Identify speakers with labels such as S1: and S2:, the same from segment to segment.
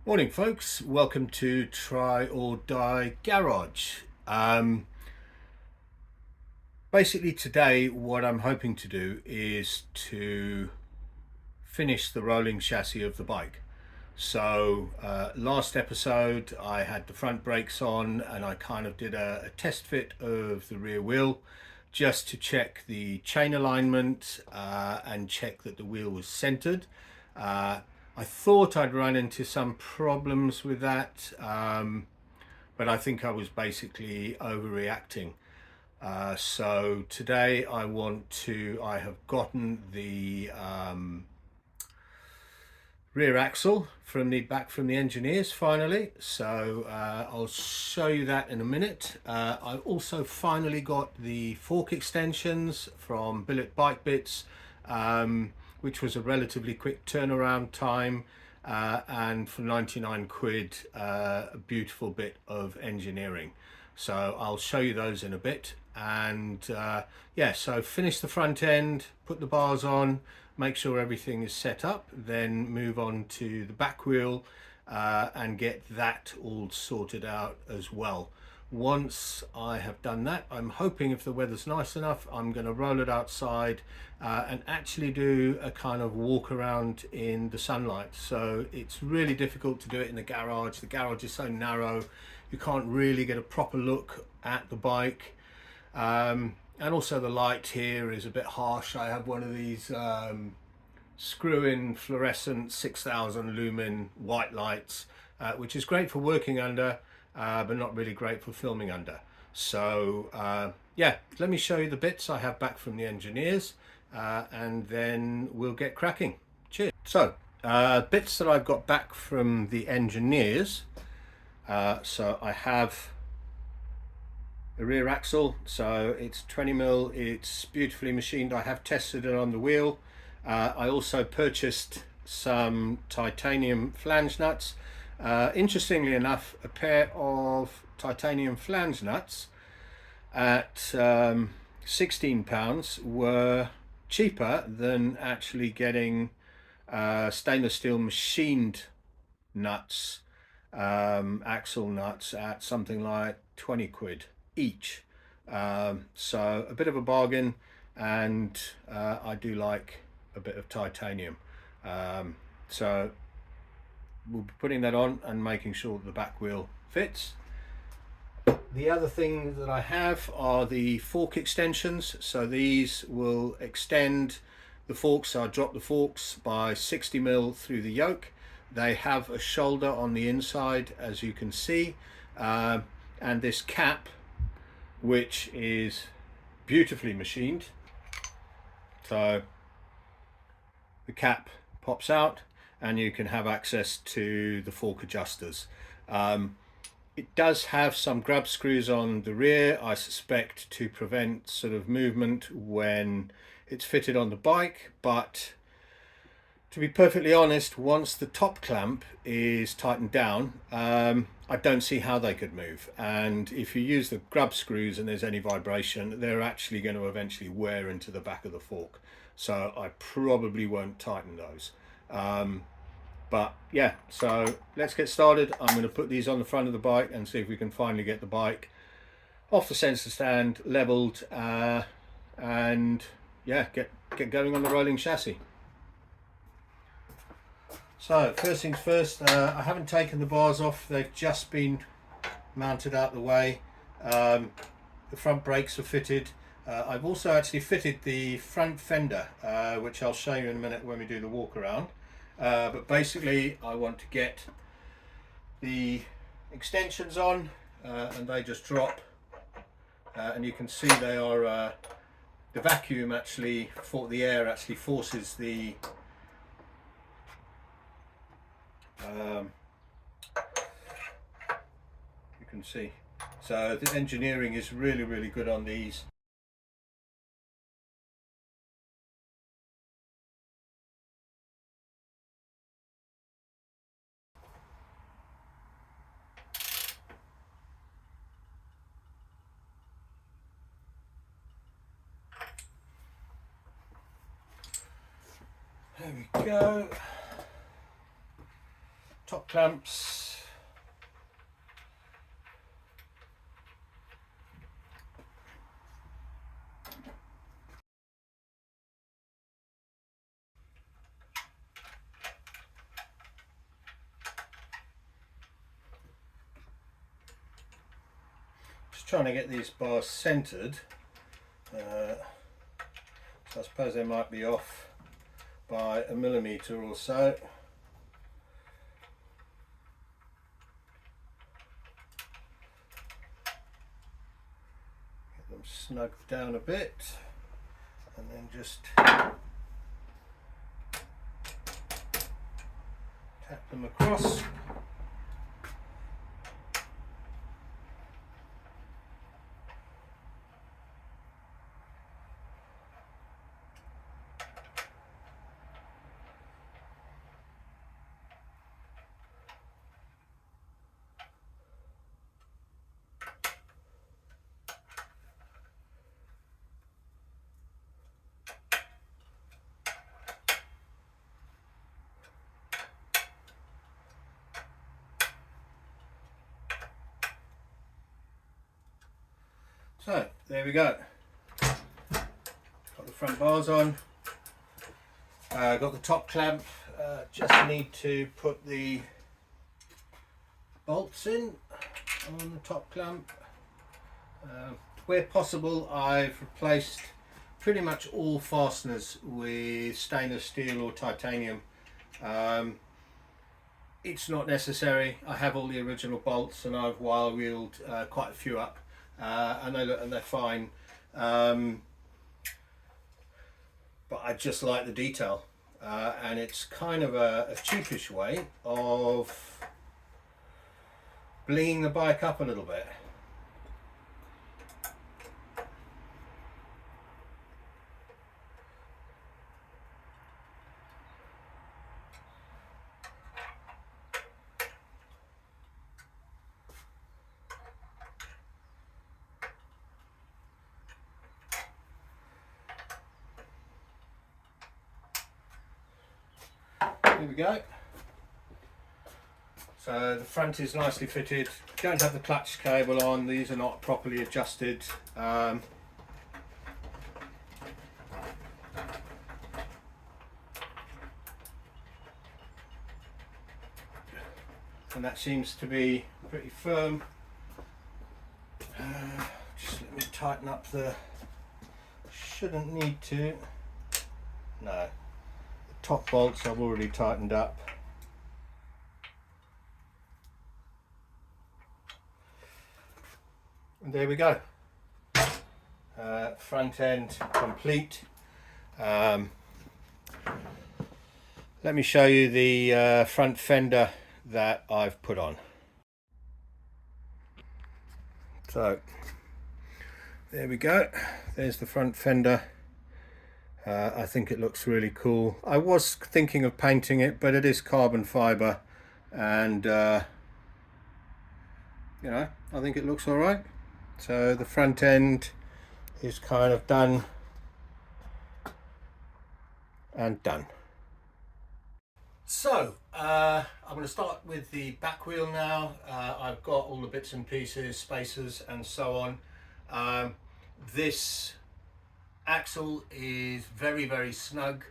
S1: Morning folks, welcome to Try or Die Garage. Basically today what I'm hoping to do is to finish the rolling chassis of the bike. So last episode I had the front brakes on and I kind of did a test fit of the rear wheel just to check the chain alignment and check that the wheel was centered. I thought I'd run into some problems with that, but I think I was basically overreacting. So today I have gotten the rear axle back from the engineers finally. So I'll show you that in a minute. I've also finally got the fork extensions from Billet Bike Bits, which was a relatively quick turnaround time, and for 99 quid, a beautiful bit of engineering. So I'll show you those in a bit. And yeah, so finish the front end, put the bars on, make sure everything is set up, then move on to the back wheel and get that all sorted out as well. Once I have done that, I'm hoping if the weather's nice enough, I'm going to roll it outside and actually do a kind of walk around in the sunlight. So it's really difficult to do it in the garage. The garage is so narrow, you can't really get a proper look at the bike. And also the light here is a bit harsh. I have one of these screw-in fluorescent 6000 lumen white lights, which is great for working under, but not really great for filming under. So yeah, let me show you the bits I have back from the engineers and then we'll get cracking. Cheers. So bits that I've got back from the engineers. So I have the rear axle, so it's 20mm, it's beautifully machined. I have tested it on the wheel. I also purchased some titanium flange nuts. Interestingly enough, a pair of titanium flange nuts at £16 were cheaper than actually getting stainless steel machined nuts, axle nuts, at something like 20 quid each. So a bit of a bargain, and I do like a bit of titanium. So we'll be putting that on and making sure that the back wheel fits. The other thing that I have are the fork extensions. So these will extend the forks. So I drop the forks by 60mm through the yoke. They have a shoulder on the inside, as you can see, and this cap, which is beautifully machined. So the cap pops out and you can have access to the fork adjusters. It does have some grub screws on the rear, I suspect to prevent sort of movement when it's fitted on the bike, but to be perfectly honest, once the top clamp is tightened down, I don't see how they could move. And if you use the grub screws and there's any vibration, they're actually going to eventually wear into the back of the fork. So I probably won't tighten those. But yeah, so let's get started. I'm going to put these on the front of the bike and see if we can finally get the bike off the sensor stand, leveled, and yeah, get going on the rolling chassis. So first things first, I haven't taken the bars off, they've just been mounted out the way. The front brakes are fitted. I've also actually fitted the front fender, which I'll show you in a minute when we do the walk around. But basically I want to get the extensions on, and they just drop, and you can see they are, the vacuum actually, the air actually forces the you can see. So the engineering is really good on these. There we go. top clamps. Just trying to get these bars centered. So I suppose they might be off by a millimetre or so. Get them snugged down a bit and then just tap them across. So there we go. Got the front bars on. Got the top clamp. Just need to put the bolts in on the top clamp. Where possible, I've replaced pretty much all fasteners with stainless steel or titanium. It's not necessary. I have all the original bolts and I've wire wheeled quite a few up. And they're fine, but I just like the detail, and it's kind of a cheapish way of blinging the bike up a little bit. Here we go. So the front is nicely fitted. Don't have the clutch cable on. These are not properly adjusted. And that seems to be pretty firm. Just let me tighten up the... Shouldn't need to. No. Top bolts I've already tightened up. And there we go. Front end complete. Let me show you the front fender that I've put on. So there we go. There's the front fender. I think it looks really cool. I was thinking of painting it, but it is carbon fiber, and you know, I think it looks all right. So the front end is kind of done and done. So I'm going to start with the back wheel now. I've got all the bits and pieces, spacers and so on. This axle is very snug,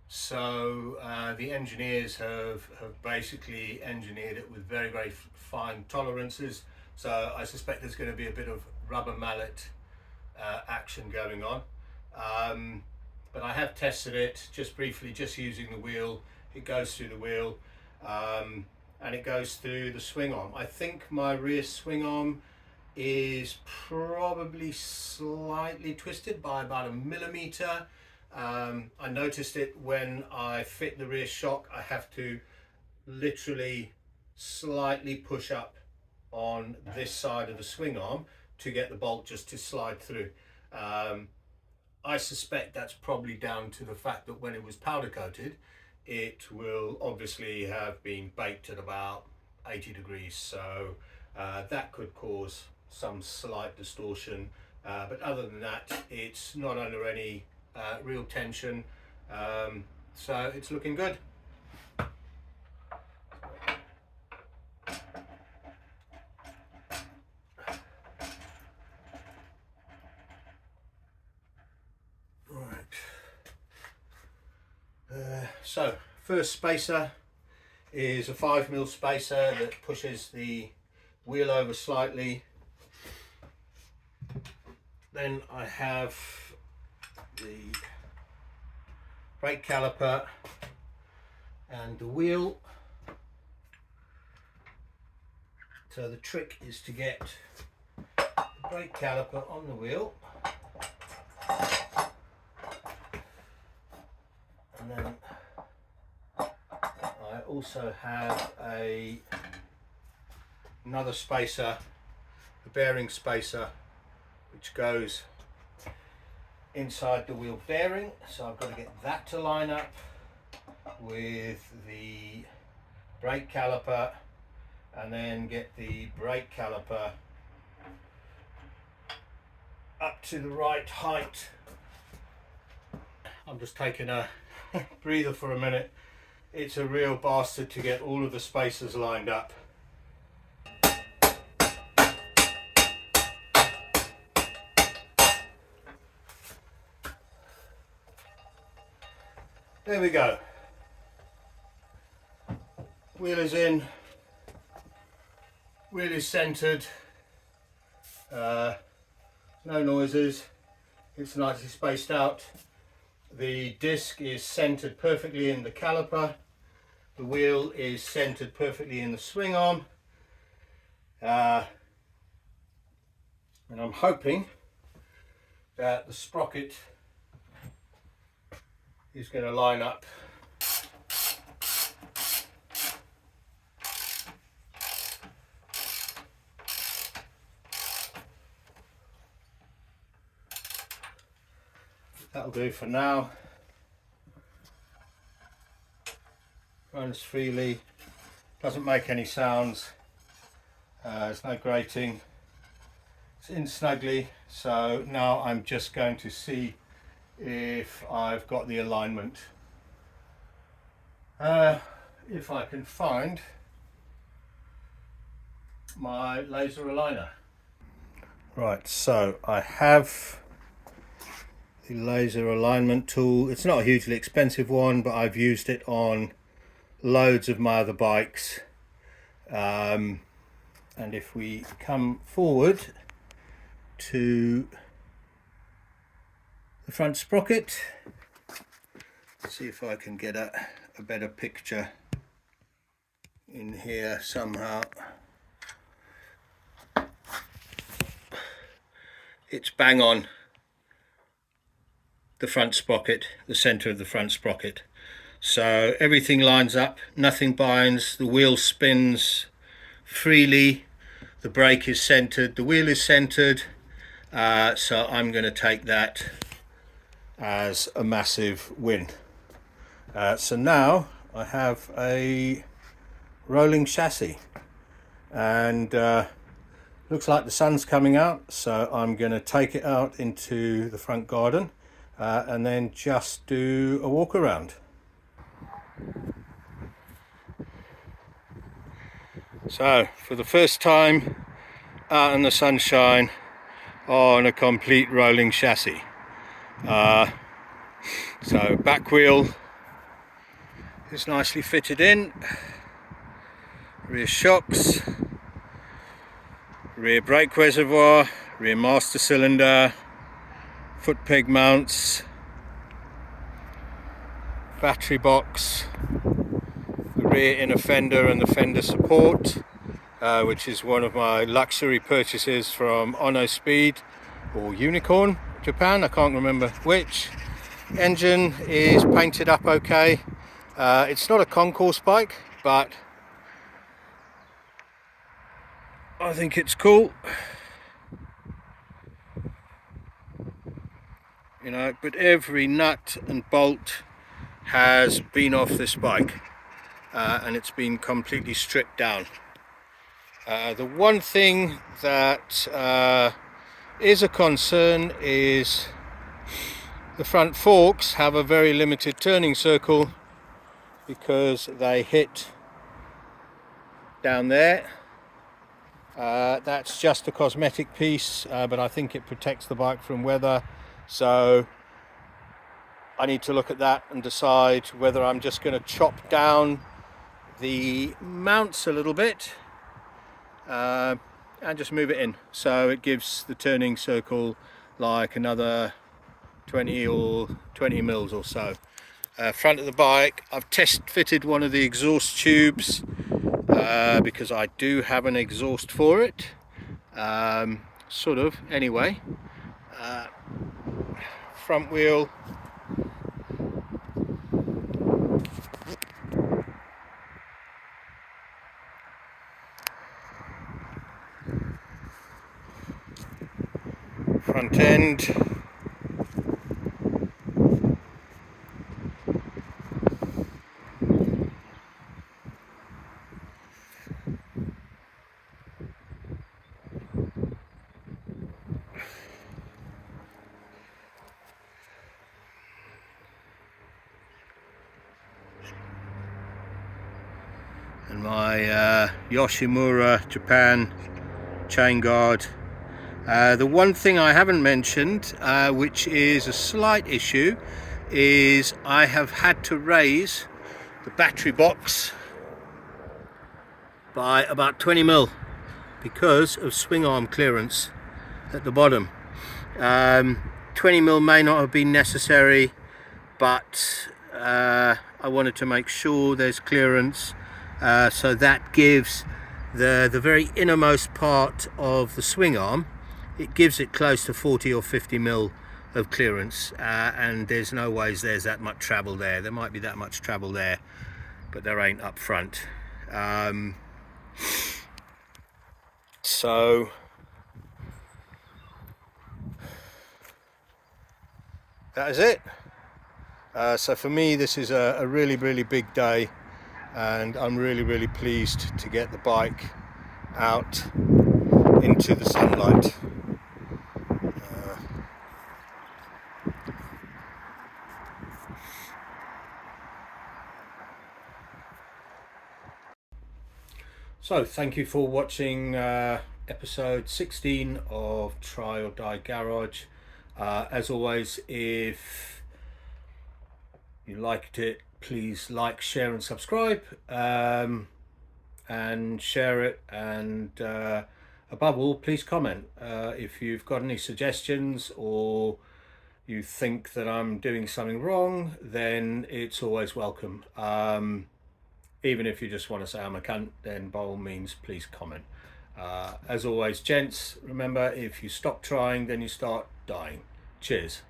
S1: so the engineers have basically engineered it with very fine tolerances, so I suspect there's going to be a bit of rubber mallet action going on, but I have tested it just briefly, just using the wheel. It goes through the wheel, and it goes through the swing arm. I think my rear swing arm is probably slightly twisted by about a millimetre. I noticed it when I fit the rear shock. I have to literally slightly push up on this side of the swing arm to get the bolt just to slide through. I suspect that's probably down to the fact that when it was powder coated, it will obviously have been baked at about 80 degrees, so that could cause some slight distortion, but other than that, it's not under any real tension, so it's looking good. So first spacer is a 5mm spacer that pushes the wheel over slightly. Then I have the brake caliper and the wheel. So the trick is to get the brake caliper on the wheel, and then I also have another spacer, the bearing spacer, which goes inside the wheel bearing. So I've got to get that to line up with the brake caliper, and then get the brake caliper up to the right height. I'm just taking a breather for a minute. It's a real bastard to get all of the spacers lined up. There we go. Wheel is in. Wheel is centered. No noises. It's nicely spaced out. The disc is centered perfectly in the caliper. The wheel is centered perfectly in the swing arm. And I'm hoping that the sprocket is going to line up. That'll do for now. Runs freely, doesn't make any sounds, there's no grating, it's in snugly. So now I'm just going to see if I've got the alignment. If I can find my laser aligner. Right, so I have the laser alignment tool. It's not a hugely expensive one, but I've used it on loads of my other bikes. And if we come forward to the front sprocket, see if I can get a better picture in here somehow. It's bang on the front sprocket, the center of the front sprocket. So everything lines up, nothing binds, the wheel spins freely, the brake is centered, the wheel is centered. So I'm going to take that as a massive win. So now I have a rolling chassis, and looks like the sun's coming out, so I'm going to take it out into the front garden and then just do a walk around. So for the first time out in the sunshine on a complete rolling chassis. So back wheel is nicely fitted in, rear shocks, rear brake reservoir, rear master cylinder, foot peg mounts, battery box, the rear inner fender and the fender support, which is one of my luxury purchases from Ono Speed or Unicorn Japan, I can't remember which. Engine is painted up okay. It's not a concourse bike, but I think it's cool. You know, but every nut and bolt has been off this bike, and it's been completely stripped down. The one thing that is a concern is the front forks have a very limited turning circle because they hit down there. That's just a cosmetic piece, but I think it protects the bike from weather. So I need to look at that and decide whether I'm just going to chop down the mounts a little bit and just move it in, so it gives the turning circle like another 20 mils or so. Front of the bike, I've test fitted one of the exhaust tubes because I do have an exhaust for it, sort of anyway. Front wheel, front end, and my Yoshimura Japan chain guard. The one thing I haven't mentioned, which is a slight issue, is I have had to raise the battery box by about 20 mil because of swing arm clearance at the bottom. 20 mil may not have been necessary, but I wanted to make sure there's clearance, so that gives the very innermost part of the swing arm, it gives it close to 40 or 50 mil of clearance, and there's no ways there's that much travel there. There might be that much travel there, but there ain't up front. So that is it. So for me, this is a really big day, and I'm really pleased to get the bike out into the sunlight. So thank you for watching episode 16 of Try or Die Garage. As always, if you liked it, please like, share and subscribe, and share it, and above all, please comment. If you've got any suggestions or you think that I'm doing something wrong, then it's always welcome. Even if you just want to say I'm a cunt, then by all means, please comment. As always, gents, remember, if you stop trying, then you start dying. Cheers.